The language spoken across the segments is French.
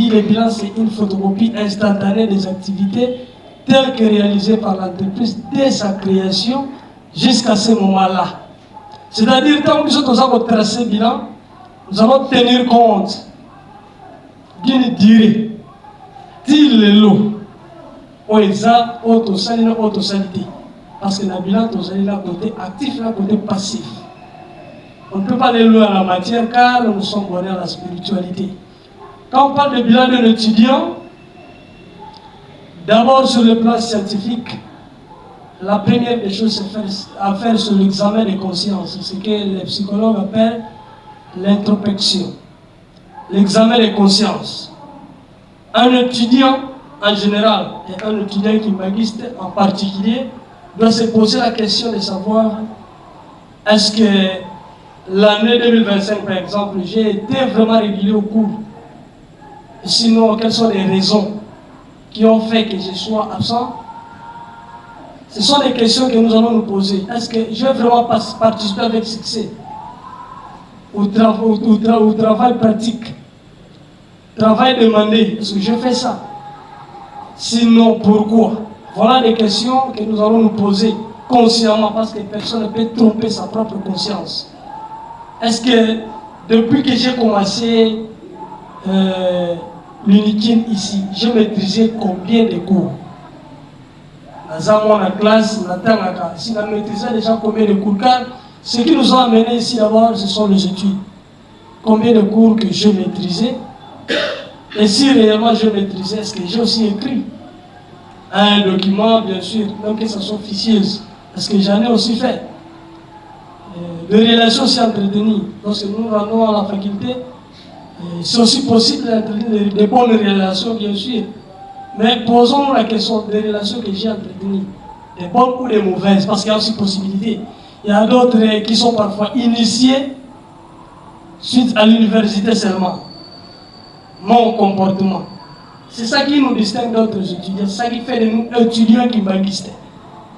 dit le bilan, c'est une photocopie instantanée des activités telles que réalisées par l'entreprise dès sa création jusqu'à ce moment-là. C'est-à-dire, tant que nous avons tracé le bilan, nous allons tenir compte d'une durée. Til le lot, au exact, autosalité. Parce que le bilan, nous allons là côté actif, là côté passif. On ne peut pas aller loin à la matière car nous sommes bornés à la spiritualité. Quand on parle de bilan d'un étudiant, d'abord sur le plan scientifique, la première des choses à faire sur l'examen de conscience, c'est ce que les psychologues appellent l'introspection. L'examen de conscience. Un étudiant en général et un étudiant qui magiste en particulier doit se poser la question de savoir est-ce que l'année 2025 par exemple, j'ai été vraiment régulier au cours. Sinon, quelles sont les raisons qui ont fait que je sois absent? Ce sont des questions que nous allons nous poser. Est-ce que je vais vraiment participer avec succès au travail pratique, travail demandé? Est-ce que je fais ça? Sinon, pourquoi? Voilà des questions que nous allons nous poser consciemment parce que personne ne peut tromper sa propre conscience. Est-ce que depuis que j'ai commencé l'UNIKIN ici, j'ai maîtrisé combien de cours? Dans la classe, si on a maîtrisé déjà combien de cours? Car ce qui nous a amené ici d'abord, ce sont les études. Combien de cours que j'ai maîtrisé? Et si réellement je maîtrisais, est-ce que j'ai aussi écrit un document, bien sûr, même que ça soit officieuse? Est-ce que j'en ai aussi fait? De relations aussi entretenues. Lorsque nous rendons à la faculté, c'est aussi possible d'entretenir de bonnes relations, bien sûr. Mais posons-nous la question des relations que j'ai entretenues, des bonnes ou des mauvaises, parce qu'il y a aussi possibilité. Il y a d'autres qui sont parfois initiés suite à l'université seulement. Mon comportement. C'est ça qui nous distingue d'autres étudiants. C'est ça qui fait de nous étudiants qui magistèrent.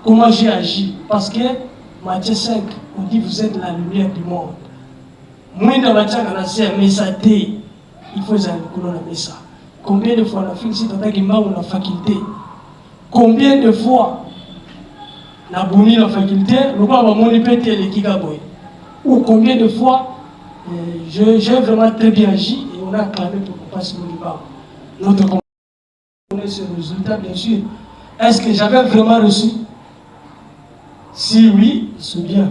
Comment j'ai agi? Parce que Matthieu 5, on dit vous êtes la lumière du monde. Moi, dans la il faut que ça. Combien de fois la fille la faculté? Combien de fois la bonne la faculté? Ou combien de fois j'ai vraiment très bien agi et on a acclamé pour passer mon débat. Notre connaît ce résultat, bien sûr. Est-ce que j'avais vraiment reçu? Si oui, c'est bien.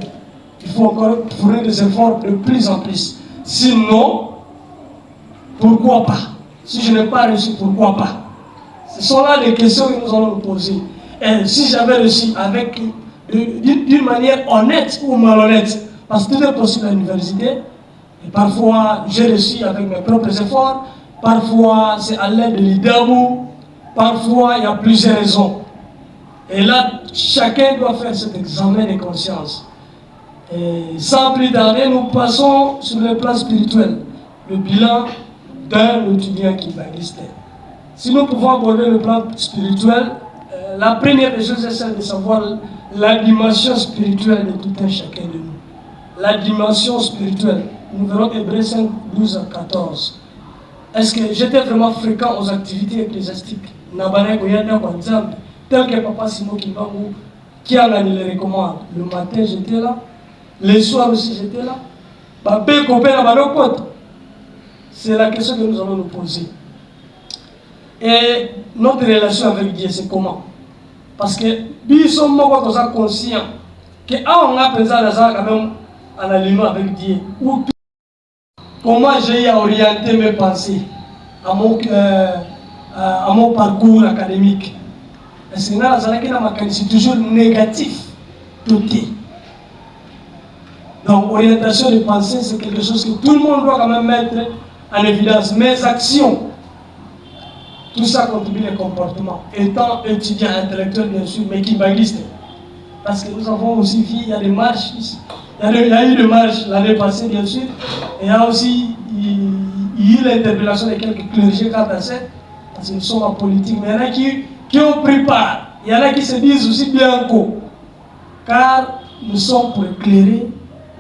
Il faut encore fournir des efforts de plus en plus. Sinon, pourquoi pas? Si je n'ai pas reçu, pourquoi pas? Ce sont là les questions que nous allons nous poser. Et si j'avais reçu avec d'une manière honnête ou malhonnête, parce que tout est possible à l'université, et parfois j'ai reçu avec mes propres efforts, parfois c'est à l'aide de l'IDAMU, parfois il y a plusieurs raisons. Et là, chacun doit faire cet examen de conscience. Et sans plus tarder, nous passons sur le plan spirituel, le bilan d'un étudiant qui magistère. Si nous pouvons aborder le plan spirituel, la première des choses est celle de savoir la dimension spirituelle de tout un chacun de nous. La dimension spirituelle, nous verrons Hébreux 5, 12 à 14. Est-ce que j'étais vraiment fréquent aux activités ecclésiastiques? Tel que Papa Simon Kimbangu, qui a les recommande. Le matin, j'étais là. Le soir aussi, j'étais là. C'est la question que nous allons nous poser. Et notre relation avec Dieu, c'est comment? Parce que nous sommes conscients que on a présent quand même en alliement avec Dieu. Comment j'ai orienté mes pensées à mon parcours académique? Parce que c'est toujours négatif. Tout est. Donc, orientation de pensée, c'est quelque chose que tout le monde doit quand même mettre en évidence. Mes actions, tout ça contribue au comportement. Étant étudiant intellectuel, bien sûr, mais qui magiste. Parce que nous avons aussi vu, il y a des marches ici. Il y a eu des marches l'année passée, bien sûr. Et il y a aussi eu l'interpellation de quelques clergés quant à ça. Parce que nous sommes en politique. Mais il y en a qui ont pris part. Il y en a qui se disent aussi bien qu'au. Car nous sommes pour éclairer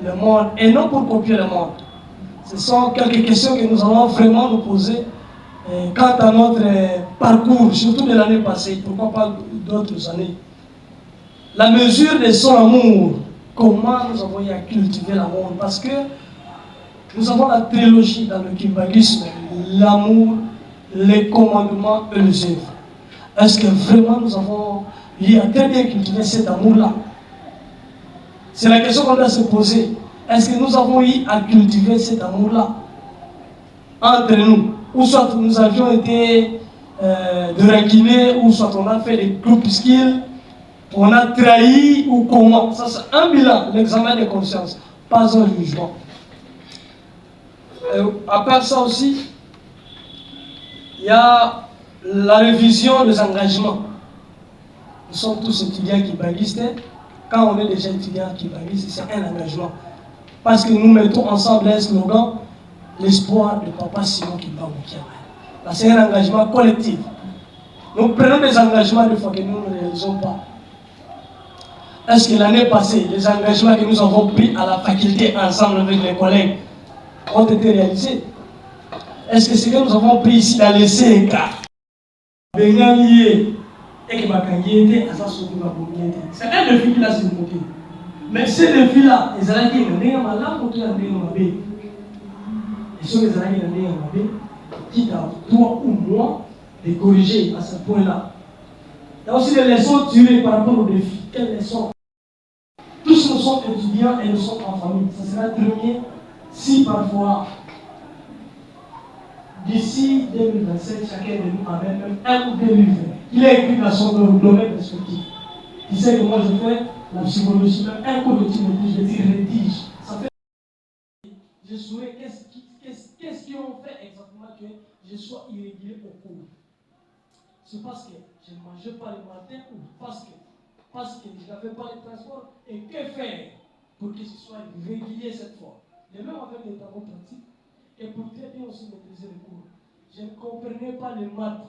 le monde et non pour copier le monde. Ce sont quelques questions que nous allons vraiment nous poser quant à notre parcours, surtout de l'année passée, pourquoi pas d'autres années, la mesure de son amour, comment nous avons eu à cultiver l'amour, parce que nous avons la trilogie dans le kimbanguisme, l'amour, les commandements et les œuvres. Est-ce que vraiment nous avons eu à très bien cultiver cet amour-là? C'est la question qu'on doit se poser. Est-ce que nous avons eu à cultiver cet amour-là entre nous? Ou soit nous avions été de ranguinés, ou soit on a fait des groupuscules, on a trahi, ou comment? Ça, c'est un bilan, l'examen de conscience, pas un jugement. À part ça aussi, il y a la révision des engagements. Nous sommes tous étudiants kimbanguistes. Quand on est déjà étudiant kimbanguiste, c'est un engagement. Parce que nous mettons ensemble un slogan, l'espoir de Papa Simon Kimbangu. C'est un engagement collectif. Nous prenons des engagements des fois que nous ne réalisons pas. Est-ce que l'année passée, les engagements que nous avons pris à la faculté ensemble avec les collègues ont été réalisés? Est-ce que ce que nous avons pris ici dans les CNK, c'est un défi qui l'a surmonté. Mais ces défis-là, les gens qui ont été malades, quitte à toi ou moi de corriger à ce point-là. Il y a aussi des leçons tirées par rapport aux défis. Quelles leçons? Tous nous sommes étudiants et nous sommes en famille. Ça sera très bien si parfois, d'ici 2027, chacun de nous avait même un ou deux livres. Il a écrit dans son domaine respectif. Il sait que moi je fais la psychologie, même un cours de psychologie, je dis rédige. Ça fait. Je saurais qu'est-ce qu'ils ont fait exactement que je sois irrégulier au cours. C'est parce que je ne mangeais pas le matin ou parce que je n'avais pas le transport. Et que faire pour que je sois régulier cette fois? Et même avec les travaux pratiques, et pour très bien aussi maîtriser le cours. Je ne comprenais pas les maths.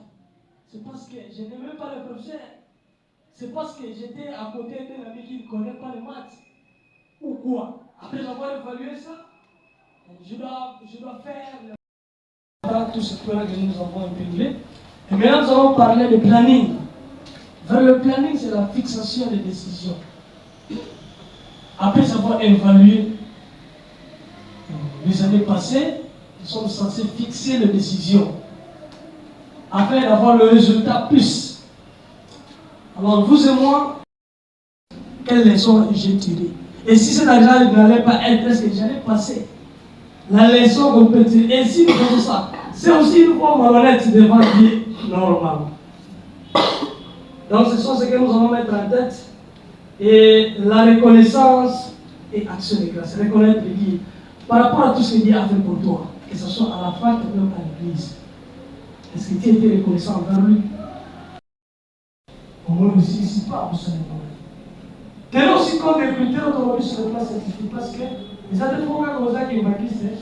C'est parce que je n'aimais pas le professeur. C'est parce que j'étais à côté d'un ami qui ne connaît pas les maths. Ou quoi? Après avoir évalué ça, je dois faire tout ce que nous avons imprimé. Et maintenant, nous allons parler de planning. Vers le planning, c'est la fixation des décisions. Après avoir évalué les années passées, nous sommes censés fixer les décisions afin d'avoir le résultat plus. Alors, vous et moi, quelles leçons j'ai tirées? Et si cet argent n'allait pas être, est-ce que j'allais passer? La leçon qu'on peut tirer, et si nous faisons ça, c'est aussi une fois malhonnête devant Dieu normalement. Donc, ce sont ce que nous allons mettre en tête. Et la reconnaissance et action de grâce. Reconnaître Dieu par rapport à tout ce que Dieu a fait pour toi, que ce soit à la fac ou même à l'église. Est-ce que tu étais reconnaissant envers lui? Au moins, ne ici pas pour ça. Tenez aussi compte des critères automobiles sur le plan scientifique parce que les adeptes comme ça qui m'accusent,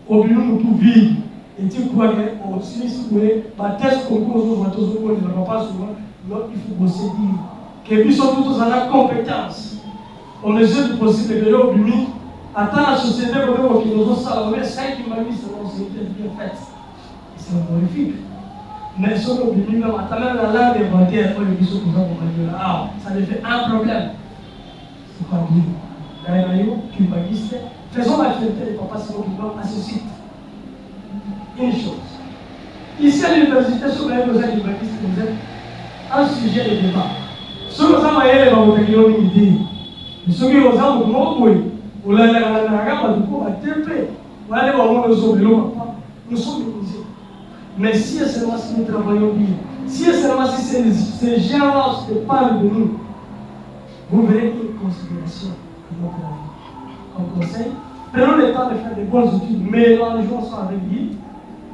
obligent nous tout vivre. Et tu crois que si vous voulez, ma test concours aux voitures, on ne va pas souvent, donc il faut bosser dire. Que nous sommes tous en la compétence. On mesure du possible que l'on oublie. Attends la société pour que nous avons 5 qui m'a mis sur la société bien faite. C'est horrifique. Mais si on oublie, même attends même la langue inventaire, il faut que nous avons ah, ça devient un problème. C'est pas bien. D'ailleurs, faisons l'activité de Papa Simon Kimbangu à ce site. Une chose. Ici à l'université, sur la vous êtes un sujet de débat. Ce que ça m'a aidé dans votre idée. Ce que vous avez dit, vous l'avez nous sommes déposés. Mais si seulement si nous travaillons bien, si seulement si ces gens-là se parlent de nous, vous verrez une considération de notre vie. Comme conseil, prenons le temps de faire de bonnes études, mélangeons ça avec Dieu,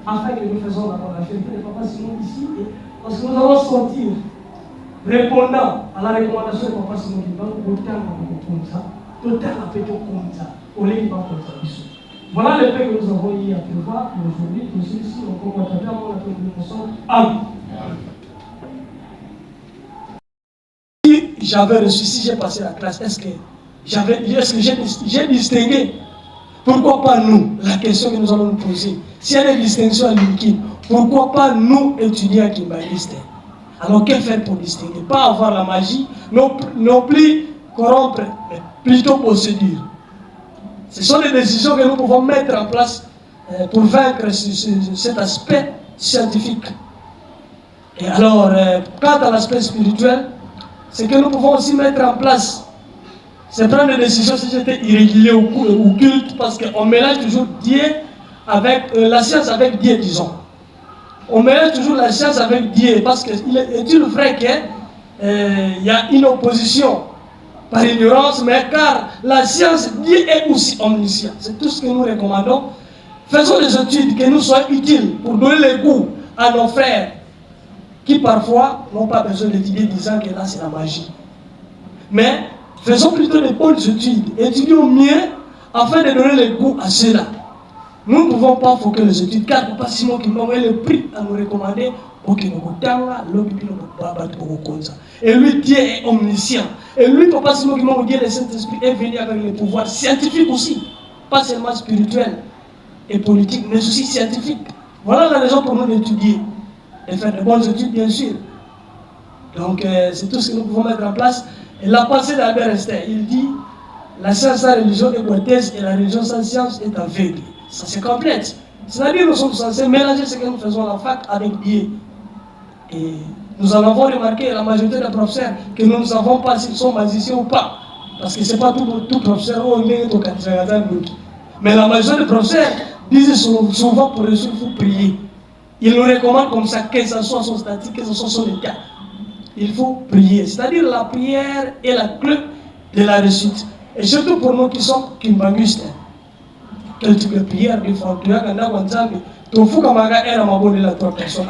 afin que nous faisons la vérité de Papa Simon ici, parce que nous allons sortir répondant à la recommandation de Papa Simon Kimbangu, autant comme ça, autant appelé comme ça, au lieu de comme ça. Voilà le paix que nous avons eu à prévoir aujourd'hui. Nous sommes ici, on peut m'attraper à mon appel de leçon. Amen. Si j'avais reçu, si j'ai passé la classe, est-ce que j'ai distingué? Pourquoi pas nous? La question que nous allons nous poser. S'il y a des distinctions à LinkedIn, Pourquoi pas nous, étudiants kimbanguistes? Alors, que faire pour distinguer? Pas avoir la magie, non plus corrompre, mais plutôt procédure. Ce sont des décisions que nous pouvons mettre en place pour vaincre cet aspect scientifique. Et alors, quant à l'aspect spirituel, ce que nous pouvons aussi mettre en place, c'est prendre des décisions si j'étais irrégulier ou culte, parce qu'on mélange toujours Dieu avec la science avec Dieu, disons. On mélange toujours la science avec Dieu, parce qu'il est vrai qu'il y a une opposition par ignorance, mais car la science, Dieu est aussi omniscient. C'est tout ce que nous recommandons. Faisons des études qui nous soient utiles pour donner les goûts à nos frères qui parfois n'ont pas besoin d'étudier disant que là c'est la magie. Mais faisons plutôt des bonnes études, étudions mieux afin de donner les goûts à ceux-là. Nous ne pouvons pas foquer les études car Papa Simon qui m'a envoyé le prix à nous recommander pour que nous et lui, Dieu est omniscient. Et lui, Papa Simon qui m'a dit le Saint-Esprit est venu avec le pouvoir scientifique aussi, pas seulement spirituel et politique, mais aussi scientifique. Voilà la raison pour nous d'étudier et faire de bonnes études, bien sûr. Donc, c'est tout ce que nous pouvons mettre en place. Et la pensée d'Albert Einstein, il dit la science sans religion est boiteuse et la religion sans science est aveugle. Ça se complète. C'est-à-dire nous sommes censés mélanger ce que nous faisons à la fac avec Dieu. Et nous en avons remarqué, la majorité des professeurs, que nous ne savons pas s'ils sont magiciens ou pas. Parce que ce n'est pas tout professeur où on est au Canada. Mais la majorité des professeurs disent souvent pour réussir, il faut prier. Ils nous recommandent comme ça, que ce soit son statut, que ce soit son état. Il faut prier. C'est-à-dire la prière est la clé de la réussite. Et surtout pour nous qui sommes kimbanguistes. Quel type de prière il faut que à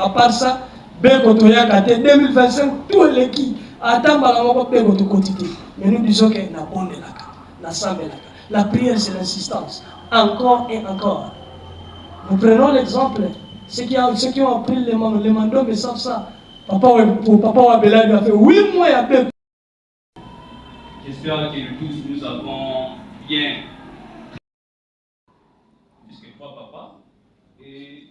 part ça, Beko Toyaka 2025, tout est qui attend Balamoko Beko de quotidien. Mais nous disons que na bonne la prière, c'est l'insistance. Encore et encore. Nous prenons l'exemple. Ceux qui ont appris les mandos, mais savent ça. Papa Wabela lui a fait 8 mois à peu. J'espère que tous nous avons bien. Puisque 3 papas et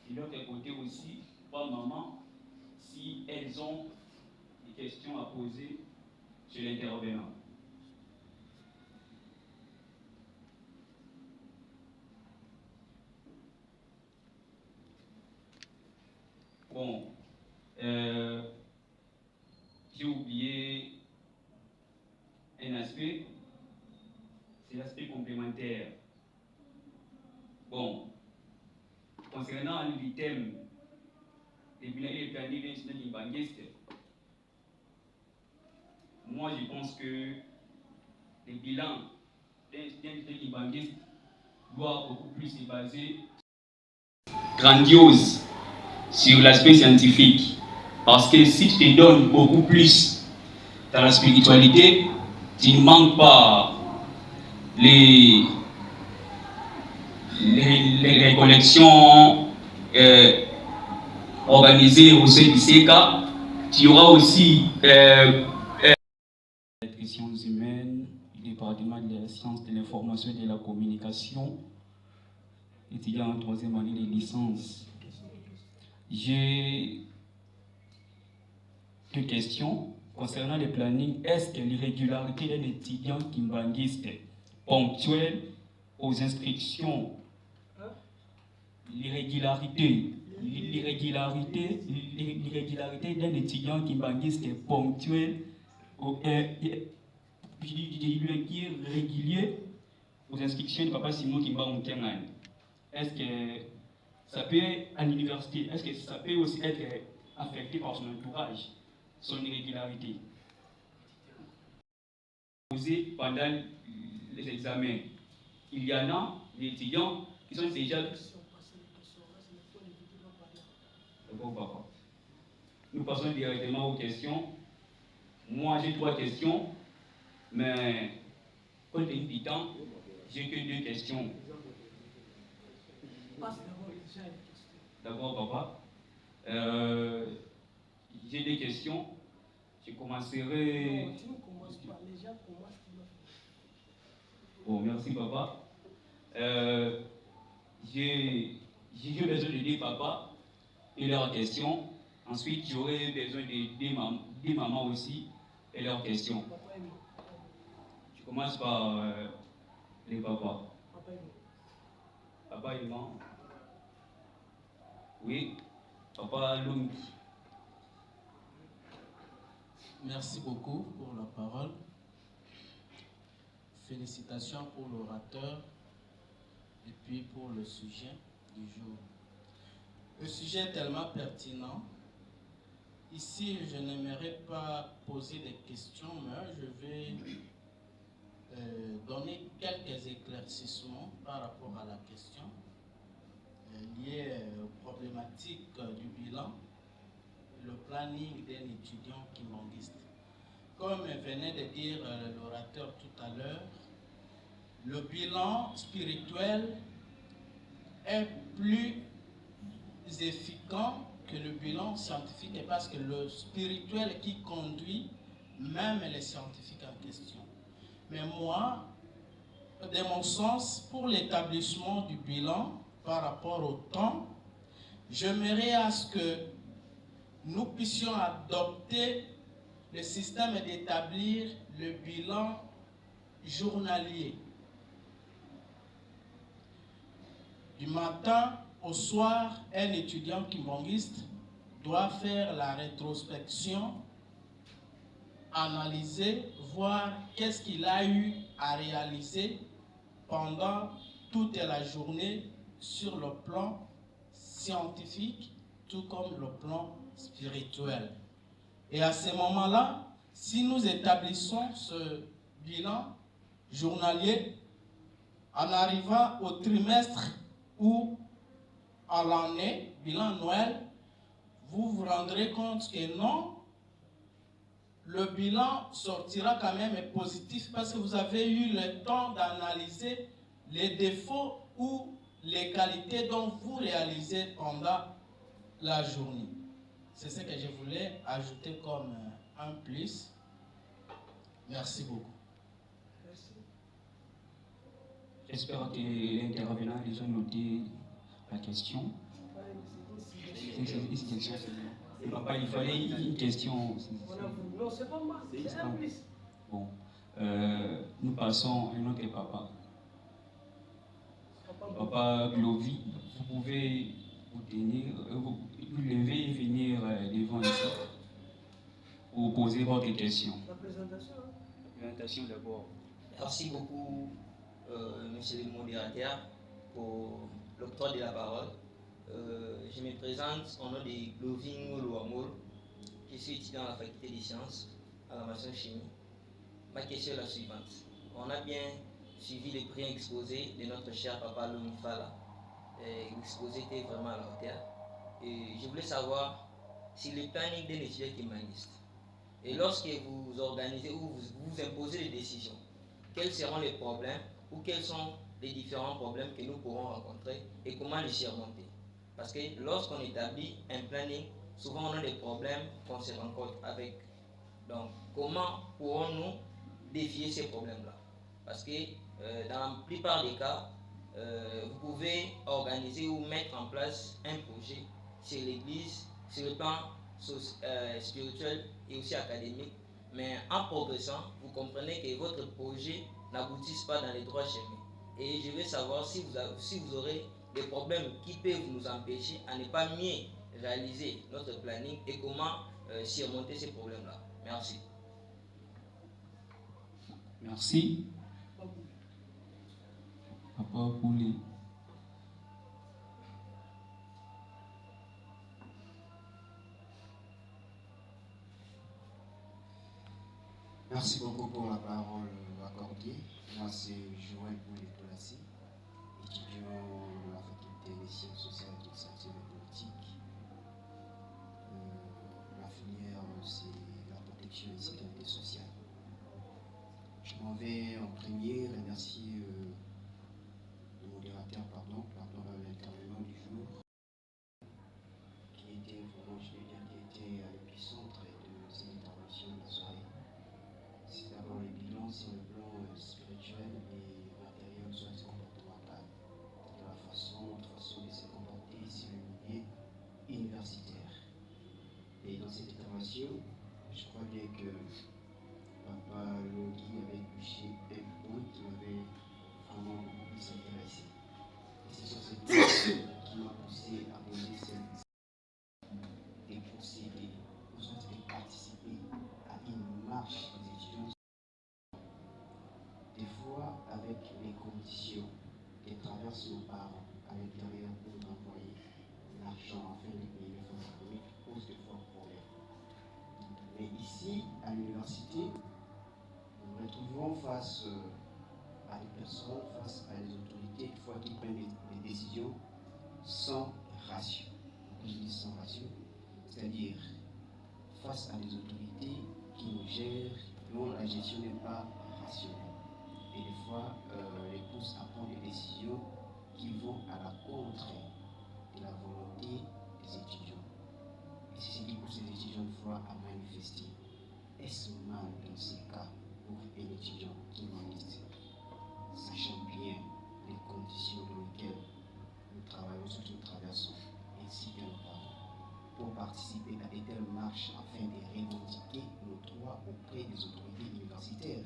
de l'autre côté aussi 3 mamans, si elles ont des questions à poser sur l'intervenant. Bon, j'ai oublié un aspect, c'est l'aspect complémentaire. Bon, concernant l'item des bilans et planning d'un banquiste, moi je pense que les bilans d'un banquiste doivent beaucoup plus se baser grandiose sur l'aspect scientifique. Parce que si tu te donnes beaucoup plus dans la spiritualité, tu ne manques pas les récollections organisées au sein du CECA. Tu auras aussi les sciences humaines, le département des sciences de l'information et de la communication, étudiant en 3e année de licence. J'ai 2 questions concernant le planning. Est-ce que l'irrégularité d'un étudiant kimbanguiste ponctuel aux inscriptions, l'irrégularité d'un étudiant kimbanguiste ponctuel qui est régulier aux inscriptions de Papa Simon Kimba Moukiangan, est-ce que ça peut, à l'université, est-ce que ça peut aussi être affecté par son entourage, son irrégularité posée pendant les examens? Il y en a des étudiants qui sont déjà... Nous passons directement aux questions. Moi, j'ai 3 questions, mais compte tenu du temps, j'ai que 2 questions. D'accord, papa. J'ai des questions. Je commencerai... Bon, merci, papa. J'ai besoin de dire, papa, et leurs questions. Ensuite, j'aurai besoin des mamans aussi et leurs questions. Je commence par les papas. Papa Iman. Oui, Papa Lungi. Merci beaucoup pour la parole. Félicitations pour l'orateur et puis pour le sujet du jour. Le sujet est tellement pertinent. Ici, je n'aimerais pas poser des questions, mais je vais donner quelques éclaircissements par rapport à la question liée aux problématiques du bilan, le planning d'un étudiant kimbanguiste. Comme venait de dire l'orateur tout à l'heure, le bilan spirituel est plus efficace que le bilan scientifique, et parce que le spirituel qui conduit même les scientifiques en question. Mais moi, de mon sens, pour l'établissement du bilan par rapport au temps, j'aimerais à ce que nous puissions adopter le système d'établir le bilan journalier. Du matin au soir, un étudiant kimbanguiste doit faire la rétrospection, analyser, voir qu'est-ce qu'il a eu à réaliser pendant toute la journée sur le plan scientifique, tout comme le plan spirituel. Et à ce moment-là, si nous établissons ce bilan journalier, en arrivant au trimestre ou à l'année, bilan annuel, vous vous rendrez compte que non, le bilan sortira quand même positif parce que vous avez eu le temps d'analyser les défauts ou les qualités dont vous réalisez pendant la journée. C'est ce que je voulais ajouter comme un plus. Merci beaucoup. J'espère que l'intervenant a déjà noté la question. Papa, il fallait une question. Non, c'est pas moi, c'est un plus. Bon, nous passons à un autre papa. Papa Glovi, vous pouvez vous tenir, vous lever et venir devant ici pour poser votre question. La présentation. La présentation d'abord. Merci beaucoup, monsieur le modérateur, pour l'octroi de la parole. Je me présente au nom de Glovin Louamol. Je suis étudiant à la faculté des sciences, à la maçon chimie. Ma question est la suivante. On a bien suivi les prix exposés de notre cher papa Lumifala. L'exposé était vraiment à la hauteur. Et je voulais savoir si le planning d'un étudiant qui est humaniste. Et lorsque vous organisez ou vous imposez des décisions, quels seront les problèmes ou quels sont les différents problèmes que nous pourrons rencontrer et comment les surmonter. Parce que lorsqu'on établit un planning, souvent on a des problèmes qu'on se rencontre avec. Donc, comment pourrons-nous défier ces problèmes-là? Parce que dans la plupart des cas, vous pouvez organiser ou mettre en place un projet sur l'église, sur le plan spirituel et aussi académique, mais en progressant, vous comprenez que votre projet n'aboutisse pas dans les droits chemins. Et je veux savoir si vous aurez des problèmes qui peuvent nous empêcher à ne pas mieux réaliser notre planning et comment surmonter ces problèmes-là. Merci. Merci. Papa Boulé. Merci beaucoup pour la parole accordée. Moi, c'est Joël Boulé-Tolassi, étudiant de la faculté des sciences sociales, administratives et politiques. La filière, c'est la protection et la sécurité sociale. Je m'en vais en premier remercier le modérateur, l'intervenant du jour, qui était vraiment, je vais dire, qui était à l'épicentre de ces interventions de la soirée. C'est d'abord le bilan sur le plan spirituel et matériel, soit comportemental. C'est-à-dire notre façon de se comporter sur le milieu universitaire. Et dans cette intervention, je crois bien que Papa Logui avait touché un point qui m'avait vraiment beaucoup plus intéressé. Et c'est sur cette question qui m'a poussé à poser cette des procédés, aux autres de participer à une marche des étudiants. Des fois, avec les conditions et traversent nos parents à l'intérieur pour nous envoyer l'argent afin de payer les fonds économiques pose de forts problèmes. Mais ici, à l'université, nous nous retrouvons face à des personnes, face à des autorités, une fois qu'ils prennent des décisions sans ratio. Je dis sans ratio, c'est-à-dire face à des autorités qui nous gèrent, dont la gestion n'est pas rationnelle. Et des fois, les poussent à prendre des décisions qui vont à la contre de la volonté des étudiants. Et c'est ce qui pousse les étudiants une fois à manifester. Est-ce mal dans ces cas pour un étudiant qui manifeste, sachant bien les conditions dans lesquelles nous travaillons, ce que nous traversons, ainsi que nos parents, pour participer à de telles marches afin de revendiquer nos droits auprès des autorités universitaires?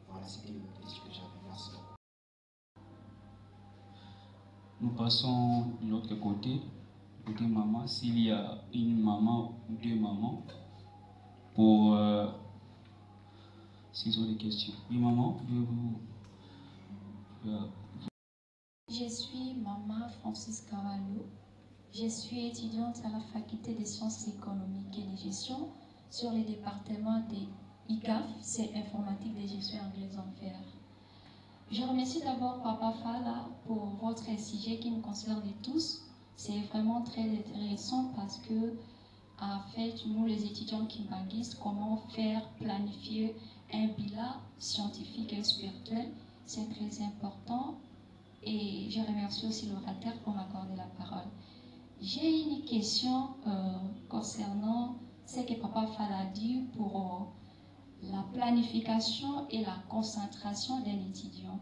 Voilà, c'était une question que j'avais. Merci. Nous passons de l'autre côté maman. S'il y a une maman ou deux mamans, pour s'ils ont des questions. Oui, maman, Je suis Maman Francis Cavallo. Je suis étudiante à la faculté des sciences économiques et de gestion sur le département des ICAF, c'est informatique de gestion anglaise en fer. Je remercie d'abord Papa Fala pour votre sujet qui nous concerne tous. C'est vraiment très intéressant parce que, en fait, nous les étudiants kimbanguistes, comment faire planifier un bilan scientifique et spirituel, c'est très important. Et je remercie aussi l'orateur pour m'accorder la parole. J'ai une question concernant ce que Papa Fala dit pour la planification et la concentration d'un étudiant.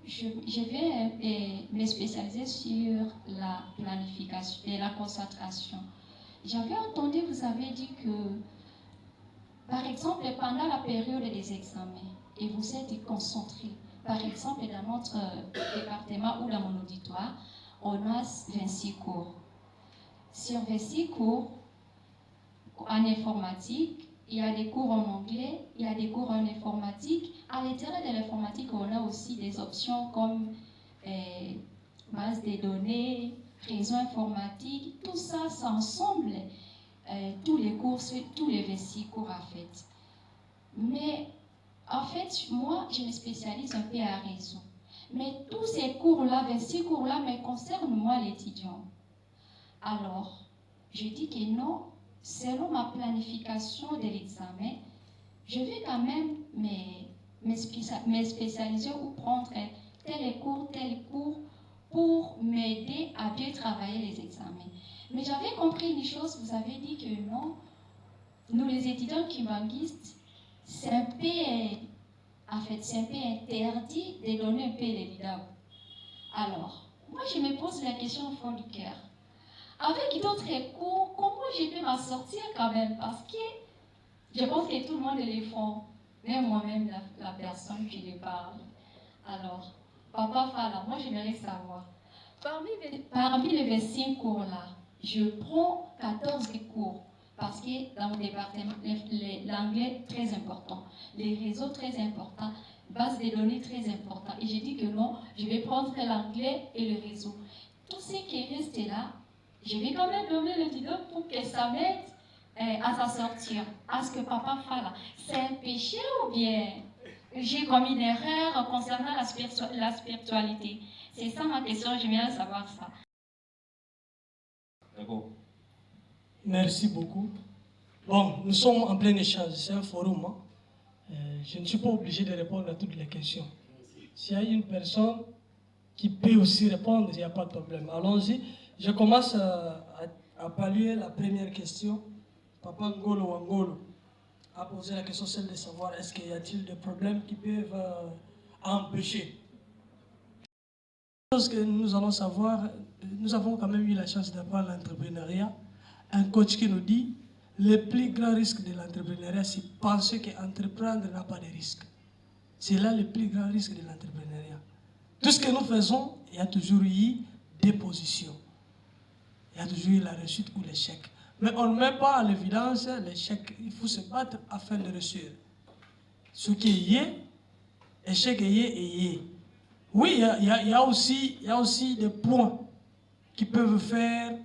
Je vais me spécialiser sur la planification et la concentration. J'avais entendu, vous avez dit que, par exemple, pendant la période des examens, et vous êtes concentré, par exemple, dans notre département ou dans mon auditoire, on a 26 cours. Sur 26 cours, en informatique, il y a des cours en anglais, il y a des cours en informatique. À l'intérieur de l'informatique, on a aussi des options comme base de données, réseau informatique. Tout ça, c'est ensemble. Tous les cours, tous les 26 cours en fait. Mais en fait, moi, je me spécialise un peu à réseau. Mais tous ces cours-là, 26 cours-là, me concernent moi, l'étudiant. Alors, je dis que non, selon ma planification de l'examen, je vais quand même me spécialiser ou prendre tel cours pour m'aider à bien travailler les examens. Mais j'avais compris une chose, vous avez dit que non, nous les étudiants kimbanguistes, c'est un peu, en fait, c'est un peu interdit de donner un peu les vidéos. Alors, moi je me pose la question au fond du cœur. Avec d'autres cours, comment je peux m'en sortir quand même? Parce que je pense que tout le monde les font, même moi-même, la personne qui les parle. Alors, Papa Fala, moi j'aimerais savoir, parmi les 25 cours-là, je prends 14 cours, parce que dans mon département, l'anglais très important, les réseaux très importants, base de données très importantes. Et j'ai dit que non, je vais prendre l'anglais et le réseau. Tout ce qui reste là, je vais quand même donner le diplôme pour que ça m'aide à s'en sortir. À ce que Papa Fala, c'est un péché ou bien j'ai commis une erreur concernant la spiritualité? C'est ça ma question, j'aimerais savoir ça. D'accord. Merci beaucoup. Bon, nous sommes en plein échange, c'est un forum. Hein. Je ne suis pas obligé de répondre à toutes les questions. S'il y a une personne qui peut aussi répondre, il n'y a pas de problème. Allons-y. Je commence à pallier la première question. Papa Ngolo Wangolo a posé la question, celle de savoir est-ce qu'il y a-t-il des problèmes qui peuvent empêcher. Chose que nous allons savoir, nous avons quand même eu la chance d'avoir l'entrepreneuriat un coach qui nous dit le plus grand risque de l'entrepreneuriat, c'est penser qu'entreprendre n'a pas de risque. C'est là le plus grand risque de l'entrepreneuriat. Tout ce que nous faisons, il y a toujours eu des positions. Il y a toujours eu la réussite ou l'échec. Mais on ne met pas à l'évidence l'échec. Il faut se battre afin de réussir. Ce qui est, échec est. Oui, il y a aussi des points qui peuvent faire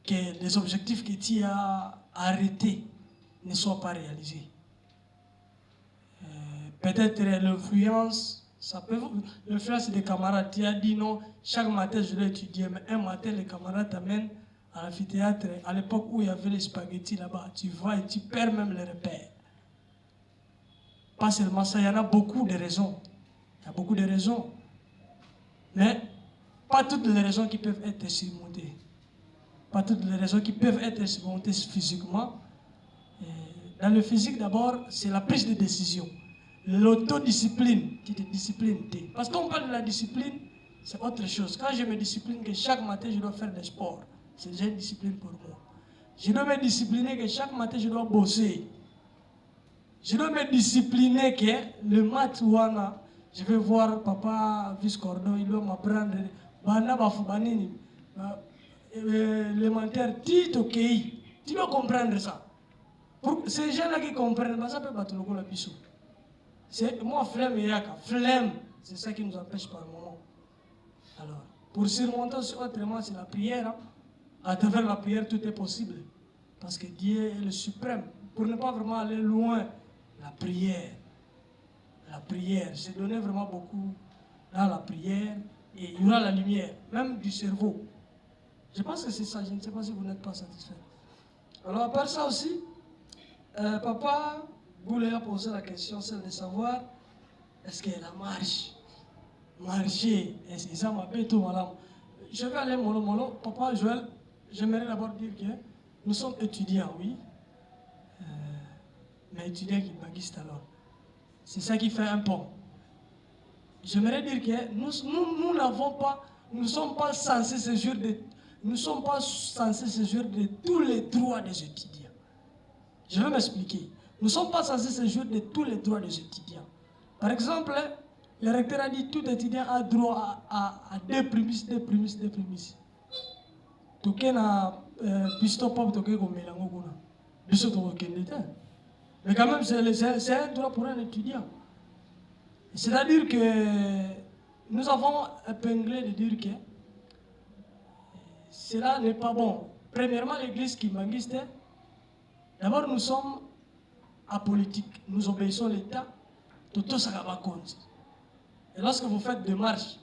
que les objectifs que tu as arrêtés ne soient pas réalisés. Peut-être l'influence, l'influence des camarades. Tu as dit non, chaque matin je dois étudier, mais un matin les camarades t'amènent à l'amphithéâtre, à l'époque où il y avait les spaghettis là-bas, tu vas et tu perds même les repères. Pas seulement ça, il y en a beaucoup de raisons. Il y a beaucoup de raisons. Mais pas toutes les raisons qui peuvent être surmontées. Pas toutes les raisons qui peuvent être surmontées physiquement. Dans le physique, d'abord, c'est la prise de décision. L'autodiscipline, tu te disciplines. Parce qu'on parle de la discipline, c'est autre chose. Quand je me discipline que chaque matin je dois faire des sports, c'est déjà une discipline pour moi. Je dois me discipliner que chaque matin je dois bosser. Je dois me discipliner que le mat ouana, je vais voir papa vice-cordon, il doit m'apprendre bana bafubanini, élémentaire, tu dois comprendre ça. Pour ces gens-là qui comprennent, ça peut battre le coup la bisou. C'est moi flemme et yaka, flemme, c'est ça qui nous empêche par moment. Alors, pour surmonter autrement, c'est la prière. Hein. À travers la prière, tout est possible. Parce que Dieu est le suprême. Pour ne pas vraiment aller loin, la prière, c'est donner vraiment beaucoup dans la prière et il y aura la lumière, même du cerveau. Je pense que c'est ça, je ne sais pas si vous n'êtes pas satisfait. Alors, à part ça aussi, papa voulait poser la question, celle de savoir est-ce que la marcher, est-ce que ça m'appelle tout madame? Je vais aller mollo. Papa Joël, j'aimerais d'abord dire que nous sommes étudiants, oui. Mais étudiants qui baguisent alors. C'est ça qui fait un pont. J'aimerais dire que nous n'avons pas, nous ne sommes pas censés saisir de tous les droits des étudiants. Je vais m'expliquer. Nous ne sommes pas censés saisir de tous les droits des étudiants. Par exemple, le recteur a dit que tout étudiant a droit à deux prémices. Toké na pisto pop toké comme mélango kuna. Biso to kendete. Mais quand même c'est un droit pour un étudiant. C'est-à-dire que nous avons épinglé de dire que cela n'est pas bon. Premièrement, l'église qui m'anguiste, d'abord nous sommes apolitiques. Nous obéissons l'État. Tout ça va compte. Et lorsque vous faites des marches,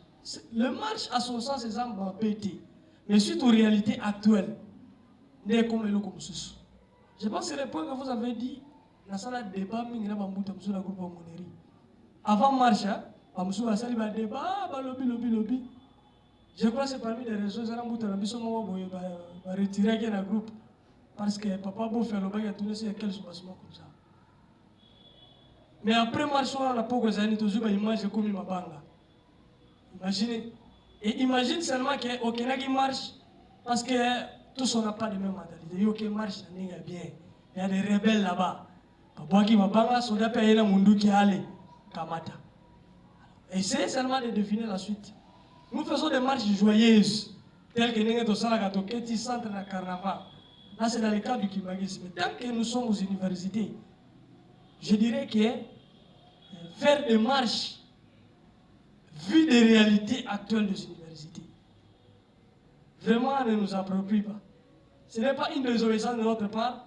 le marche à son sens, c'est un pété. Mais suite aux réalités actuelles, je pense que les points que vous avez dit, dans la débat, avant marche, débat, lobby. Je crois que c'est parmi les raisons que je vais retirer un groupe. Parce que papa beau faire le bail à tous les quel soubassement comme ça. Mais après marche, on a la peau que ça n'est toujours pas image comme ma banga. Imaginez. Et imagine seulement qu'aucun qui marche parce que tous on n'a pas de même mentalité. Il y a qui marche, il y a bien. Il y a des rebelles là-bas. Papa qui m'a banga, son départ est là, mundu qui allait. Kamata. Essayez seulement de deviner la suite. Nous faisons des marches joyeuses, telles que nous sommes à Toketi, centre de carnaval. Là, c'est dans le cadre du Kimbagis. Mais tant que nous sommes aux universités, je dirais que faire des marches, vu des réalités actuelles des universités, vraiment ne nous approprie pas. Ce n'est pas une désobéissance de notre part,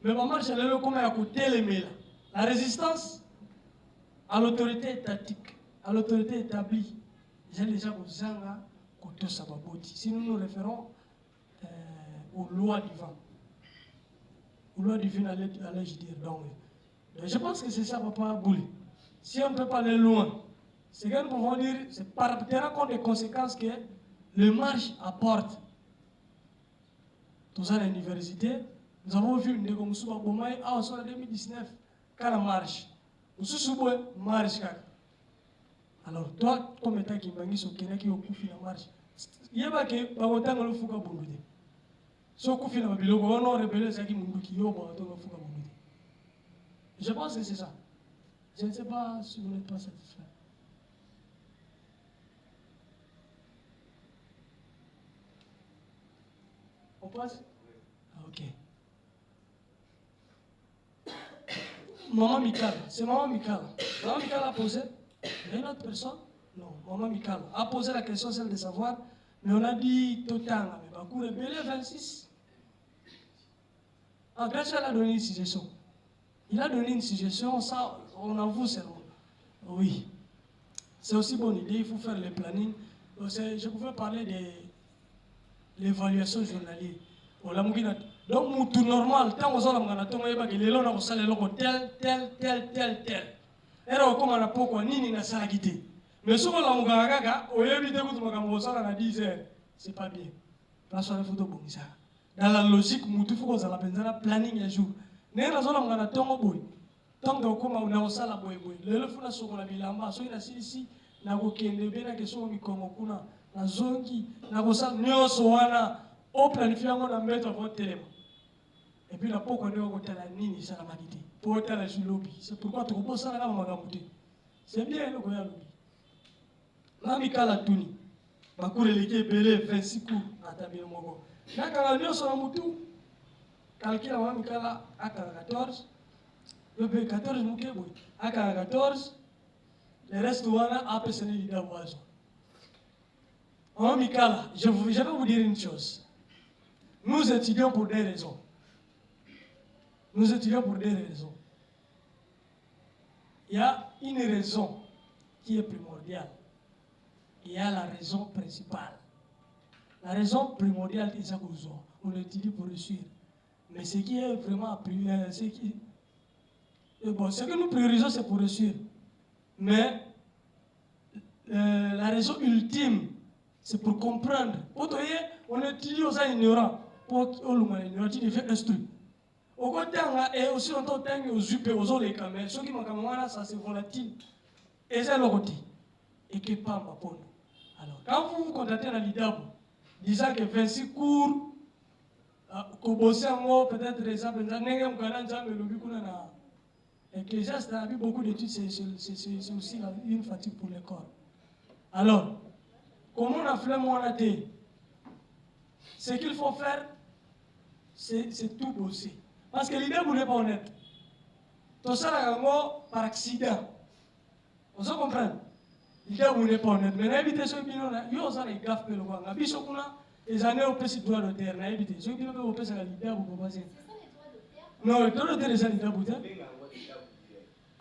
mais ma marche, elle est comme à côté les mails. La résistance à l'autorité étatique, à l'autorité établie, j'ai déjà besoin de Sababoti. Si nous nous référons aux lois divines, aux lois divines, allais-je dire. Donc, je pense que c'est ça, papa Bouli. Si on ne peut pas aller loin, ce que nous pouvons dire, c'est par tenant compte des conséquences que le marche apporte. Tout ça à l'université, nous avons vu une négociation en 2019, quand on marche. Nous sommes marche. Alors, toi, comme état qui m'a dit, qui est au coup de la marche, il y a pas que Bagotan le fouga bonde. Je pense que c'est ça. Je ne sais pas si vous n'êtes pas satisfait. On passe? Ah, ok. Maman Mikal, c'est Maman Mikal. Maman Mikal a posé. Il y a une autre personne? Non, Maman Mikal a posé la question, celle de savoir. Mais on a dit Totanga, mais Bakou Rebelle 26. Ah, Gracia a donné une suggestion. Il a donné une suggestion, ça, on avoue seulement. Oui. C'est aussi bonne idée, il faut faire le planning. Je pouvais parler de l'évaluation journalière. Donc, tout normal, tant que on a tel. Et là, comme on a pas quoi, ni na salagité. Mais si on a un gars, on a évité que tu m'as 10 heures. C'est pas bien. Là, sur la photo, bon, ça. Dans la logique, il faut qu'on a un planning un jour. Mais là, on a un boy. Tant que on a un sala boy. Le faut la sokola bilamba, so ina sisi na kokende bena keso mikongo kuna na zongi na kosala nyoso wana au planifier ngo na mettre votre téléphone. Et puis la poko ndio kotala nini sala makiti. Pour tala julobi. C'est pourquoi tu proposes ça là makamute. C'est bien le koya lobi. Na mikala tuni. Bakule leke belé 26 coups atabile moko. Na kala nyoso na mutu. Calcule wa mikala aka 14. Le 14 mukebo. Aka 14. Le reste wana après c'est l'idée d'oiseau. En mikala, je vais vous dire une chose. Nous étudions pour des raisons. Nous étudions pour des raisons. Il y a une raison qui est primordiale. Il y a la raison principale. La raison primordiale, c'est ça qu'on étudie pour réussir. Mais ce qui est vraiment ce que nous priorisons, c'est pour réussir. Mais la raison ultime, c'est pour comprendre. On étudie aux ignorants. Pour ignorants, tu devais instruire. Au côté, et aussi on entend aux UP, aux autres caméras. Ceux qui m'ont dit ça, c'est volatile. Et c'est le côté. Et que pas ma peau. Alors, quand vous vous contactez dans l'IDAB, disant que 26 cours, peut-être les gens, Ecclésiaste a vu beaucoup d'études, c'est aussi une fatigue pour le corps. Alors, comment on a fait mon athée? Ce qu'il faut faire, c'est tout bosser. Parce que l'idée, vous n'êtes pas honnête. Tout ça, par accident. On se comprend? L'idée, vous n'êtes pas honnête. Mais n'habitez ce qu'il y a, il y a des gaffes, mais le roi. La biche, on a les années au petit droit de terre. N'habitez ce qu'il y a au petit droit de terre, vous pouvez passer. Non, le droit de terre, les années de terre.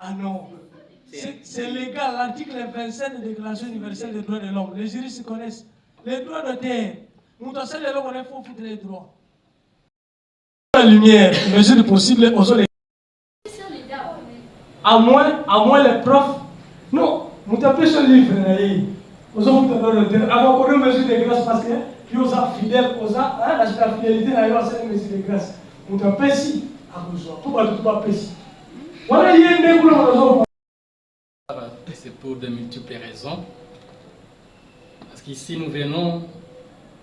Ah non. C'est légal, l'article 27 de la Déclaration universelle des droits de l'homme. Les juristes connaissent. Les droits de terre. Nous, dans celle de l'homme, il faut foutre les droits. La lumière, mesure possible, aux autres. À moins les profs. Non, nous tapons sur le livre. Aux autres, nous tapons le terre. Avant qu'on ait mesure de grâce, parce que nous sommes fidèles, la fidélité n'a pas cette mesure de grâce. Nous tapons ici, à besoin. Tout va ici. C'est pour de multiples raisons. Parce qu'ici, nous venons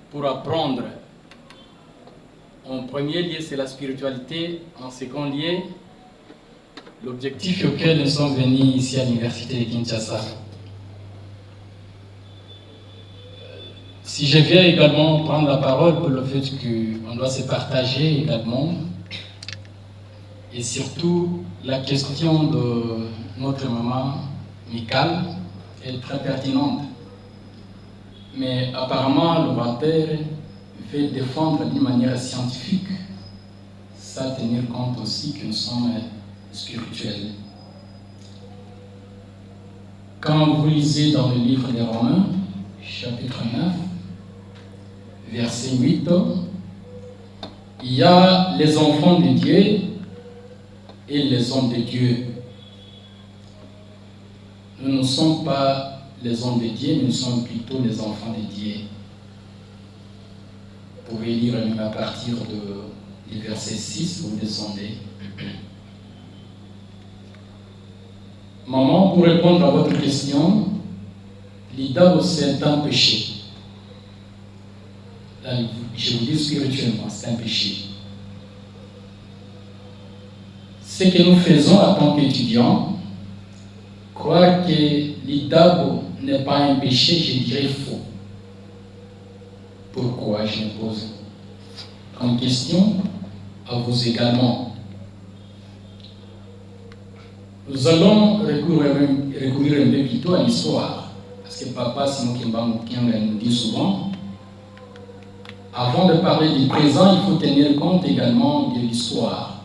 pour apprendre. En premier lieu, c'est la spiritualité. En second lieu, l'objectif auquel nous sommes venus ici à l'université de Kinshasa. Si je viens également prendre la parole pour le fait qu'on doit se partager également, et surtout la question de notre maman Mikal est très pertinente. Mais apparemment, le Walter veut défendre d'une manière scientifique, sans tenir compte aussi que nous sommes spirituels. Quand vous lisez dans le livre des Romains, chapitre 9, verset 8, il y a les enfants de Dieu et les hommes de Dieu. Nous ne sommes pas les hommes de Dieu, nous sommes plutôt les enfants de Dieu. Vous pouvez lire même à partir du verset 6, vous descendez. Maman, pour répondre à votre question, l'idole c'est un péché. je vous dis spirituellement, c'est un péché. Ce que nous faisons en tant qu'étudiants, croire que l'idabo n'est pas un péché, je dirais faux. Pourquoi, je me pose comme question à vous également. Nous allons recourir un peu plutôt à l'histoire, parce que Papa Simon Kimbangu Kianga nous dit souvent, avant de parler du présent, il faut tenir compte également de l'histoire.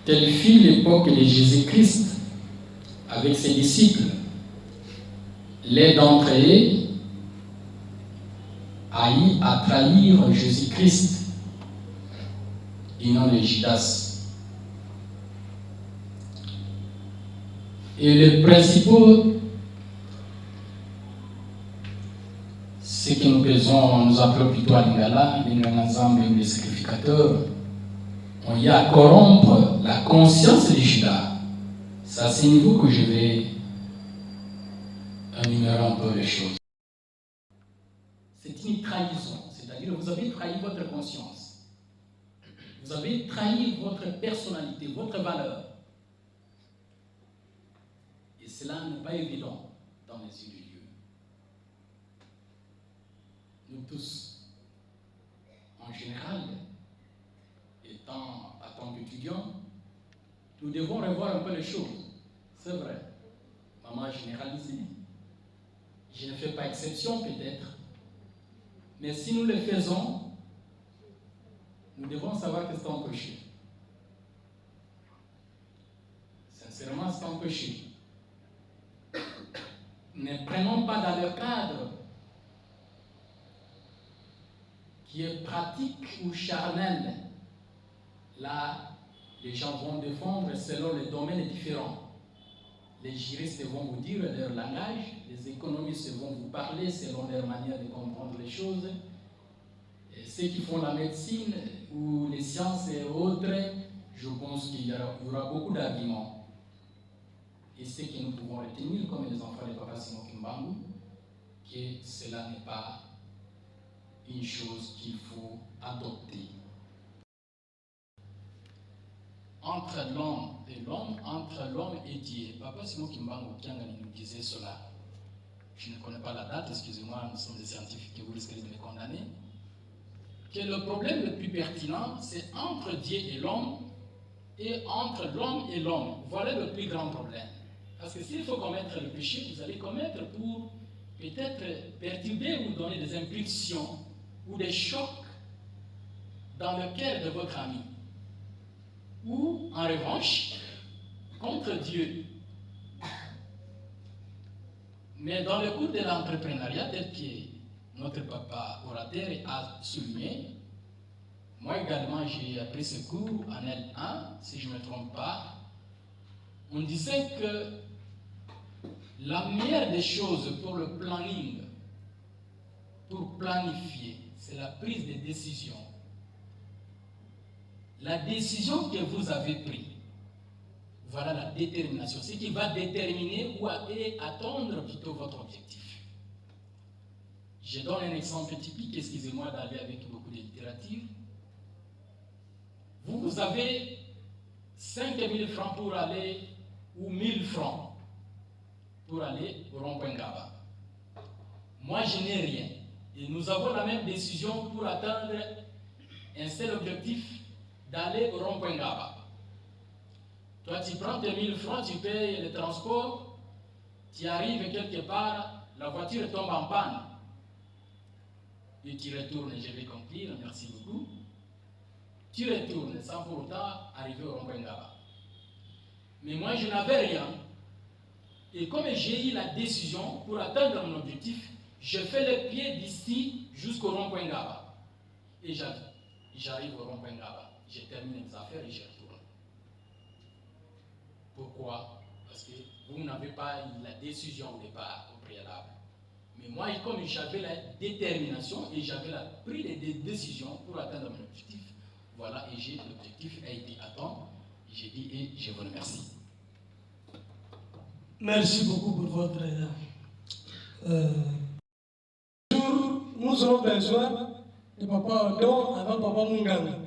Telle fut l'époque de Jésus-Christ avec ses disciples. L'un d'entre eux a eu à trahir Jésus-Christ du nom de Judas. Et les principaux, ce que nous faisons, nous appelons plutôt à Lingala, les Nganazambe ou les sacrificateurs, on y a à corrompre la conscience de Judas. C'est à ce niveau que je vais énumérer un peu les choses. C'est une trahison, c'est-à-dire que vous avez trahi votre conscience. Vous avez trahi votre personnalité, votre valeur. Et cela n'est pas évident dans les yeux de Dieu. Nous tous, en général, étant en tant qu'étudiants, nous devons revoir un peu les choses. C'est vrai, maman a généralisé. Je ne fais pas exception peut-être. Mais si nous le faisons, nous devons savoir que c'est un péché. Sincèrement, c'est un péché. Ne prenons pas dans le cadre qui est pratique ou charnel. Là, les gens vont défendre selon les domaines différents. Les juristes vont vous dire leur langage, les économistes vont vous parler selon leur manière de comprendre les choses. Et ceux qui font la médecine ou les sciences et autres, je pense qu'il y aura beaucoup d'arguments. Et ce que nous pouvons retenir, comme les enfants de Papa Simon Kimbangu, que cela n'est pas une chose qu'il faut adopter. Entre l'homme et l'homme, entre l'homme et Dieu. Papa Simon Kimbangu Kiangani nous disait cela. Je ne connais pas la date, excusez-moi, nous sommes des scientifiques et vous risquez de me condamner. Que le problème le plus pertinent, c'est entre Dieu et l'homme entre l'homme et l'homme. Voilà le plus grand problème. Parce que s'il faut commettre le péché, vous allez commettre pour peut-être perturber ou donner des impulsions ou des chocs dans le cœur de votre ami. Ou, en revanche, contre Dieu. Mais dans le cours de l'entrepreneuriat, tel que notre papa orateur a souligné, moi également j'ai appris ce cours en L1, si je ne me trompe pas, on disait que la meilleure des choses pour le planning, pour planifier, c'est la prise de décision. La décision que vous avez prise, voilà la détermination, ce qui va déterminer ou atteindre plutôt votre objectif. Je donne un exemple typique, excusez-moi d'aller avec beaucoup de littérature. Vous avez 5 000 francs pour aller, ou 1 000 francs pour aller au rond-point Gaba. Moi, je n'ai rien. Et nous avons la même décision pour atteindre un seul objectif, d'aller au rond-point Gaba. Toi, tu prends tes 1 000 francs, tu payes le transport, tu arrives quelque part, la voiture tombe en panne. Et tu retournes, je vais conclure, merci beaucoup. Tu retournes sans pour autant arriver au rond-point Gaba. Mais moi, je n'avais rien. Et comme j'ai eu la décision pour atteindre mon objectif, je fais le pied d'ici jusqu'au rond-point Gaba. Et j'arrive au rond-point Gaba. Je termine mes affaires et je retourne. Pourquoi? Parce que vous n'avez pas eu la décision au départ, au préalable. Mais moi, comme j'avais la détermination et j'avais pris des décisions pour atteindre mon objectif, voilà, et l'objectif a été atteint. J'ai dit et je vous remercie. Merci beaucoup pour votre... nous aurons besoin de papa Odon avant papa Munganga.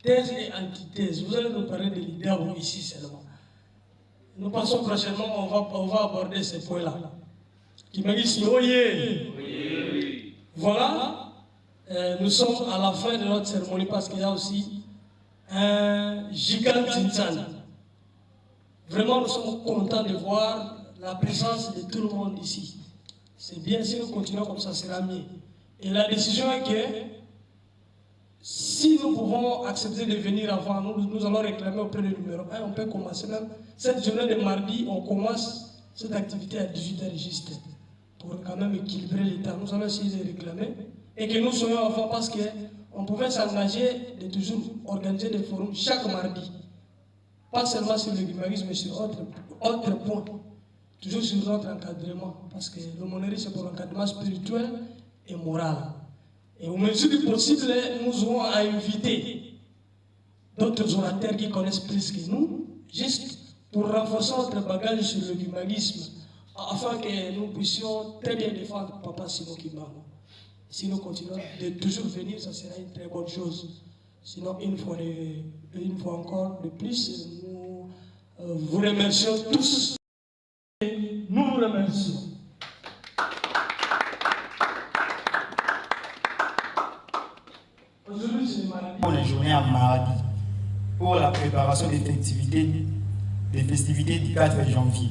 Thèse et antithèse. Vous allez nous parler de leader ici seulement. Nous passons prochainement, on va aborder ces points-là. Qui m'a dit, voilà, nous sommes à la fin de notre cérémonie parce qu'il y a aussi un gigant Tinsan. Vraiment, nous sommes contents de voir la présence de tout le monde ici. C'est bien, si nous continuons comme ça, ça sera mieux. Et la décision est que si nous pouvons accepter de venir avant, nous allons réclamer auprès du numéro 1. On peut commencer même cette journée de mardi, on commence cette activité à 18h juste pour quand même équilibrer les temps. Nous allons essayer de réclamer et que nous soyons avant parce qu'on pouvait s'engager de toujours organiser des forums chaque mardi. Pas seulement sur le guimarisme, mais sur autre point. Toujours sur notre encadrement. Parce que l'aumônerie, c'est pour l'encadrement spirituel et moral. Et au mesure du possible, nous aurons à inviter d'autres orateurs qui connaissent plus que nous, juste pour renforcer notre bagage sur le guimarisme, afin que nous puissions très bien défendre Papa Simon Kimbangu. Si nous continuons de toujours venir, ça sera une très bonne chose. Sinon, une fois encore de plus, nous vous remercions tous. Et nous vous remercions. Aujourd'hui, c'est mardi. Pour la journée à mardi, pour la préparation des festivités du 4 janvier.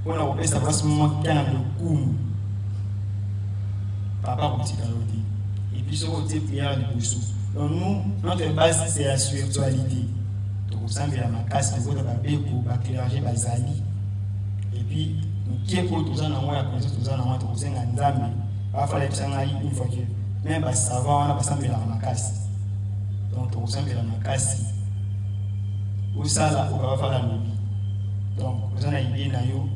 On a repéré ça ce moment qui a le coup. Papa comme petit caloté. Et puis sur le côté prière du Boussou. Donc nous, notre base c'est la spiritualité. Donc au sein de la macasse, nous avons des clergé basali. Et puis nous qui est pour tout ça, nous avons la connaissance tout ça, nous avons tout ça dans Nzambe. Parfois les personnes une fois que même savant, on a pas de la macasse. Donc au sein de la macasse, où ça là, on va faire la lobby. Donc vous en avez bien naïo,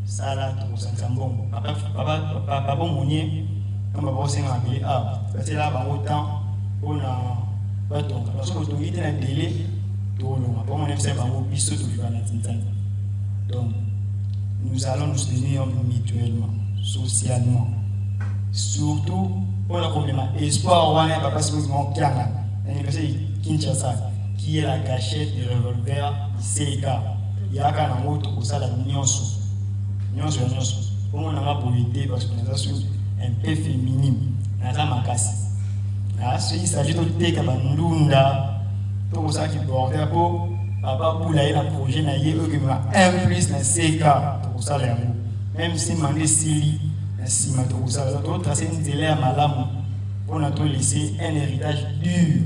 ça là, tout ça c'est bon. Papa Mounier, comme papa aussi m'a dit parce que là, autant on a pas donc parce que l'autorité a un délai, tout le monde. Pour mon effet, on a bis tout le temps. Donc nous allons nous soutenir mutuellement, socialement. Surtout pour le problème espoir, on a papa si vous manquez là, Kinshasa, qui est la gâchette du revolver CK. Il y a un autre pour ça la nuance. Pour mon amour pour l'aider parce qu'on est un peu féminine. Nasa makasi. Il s'agit de thé kabandunda. Tout ça qui porte pour papa pour la projet na yé eux qui m'a un plus na CK pour ça l'amour. Même si mandé Sili na sima pour ça tout tracer une télé à malamu pour nous laisser un héritage dur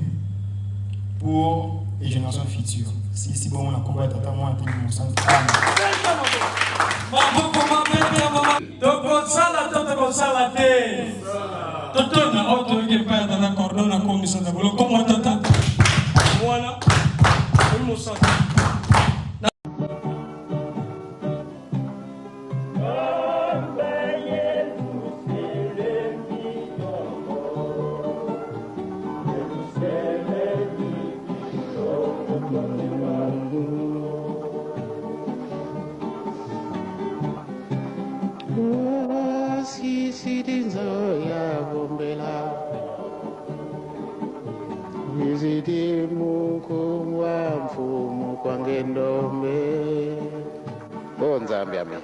pour les générations futures. Si bon on a combattu à moi à mon sang. Donc ça la tête. Toto na auto qui perd dans la cordon à commission de boulot comme tata. Voilà. On nous sent. Nizidi Mungu wa mfumu kwa ngendombe Nzambe ame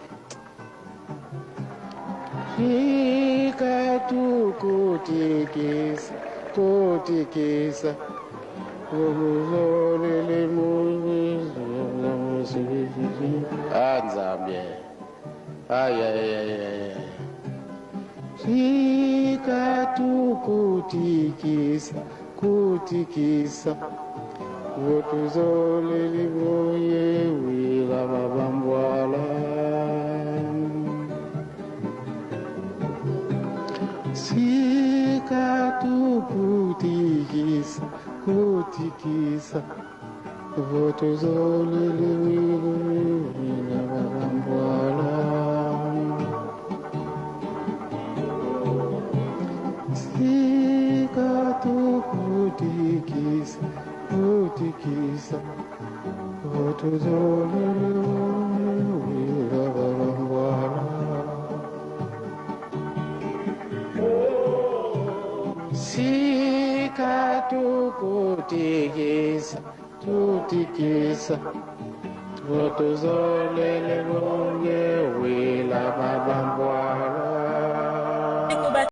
Shika tu kutikisa Kumuzolele Mungu Nzambe Ay Shika tu kutikisa Votuzole livoye wila babambwala Shika tu kutikisa Votuzole livoye wila babambwala Kutikisa Votuzole wila babambwala Tika tukutikisa, tutikisa. Votozole le bonge wila babambwala.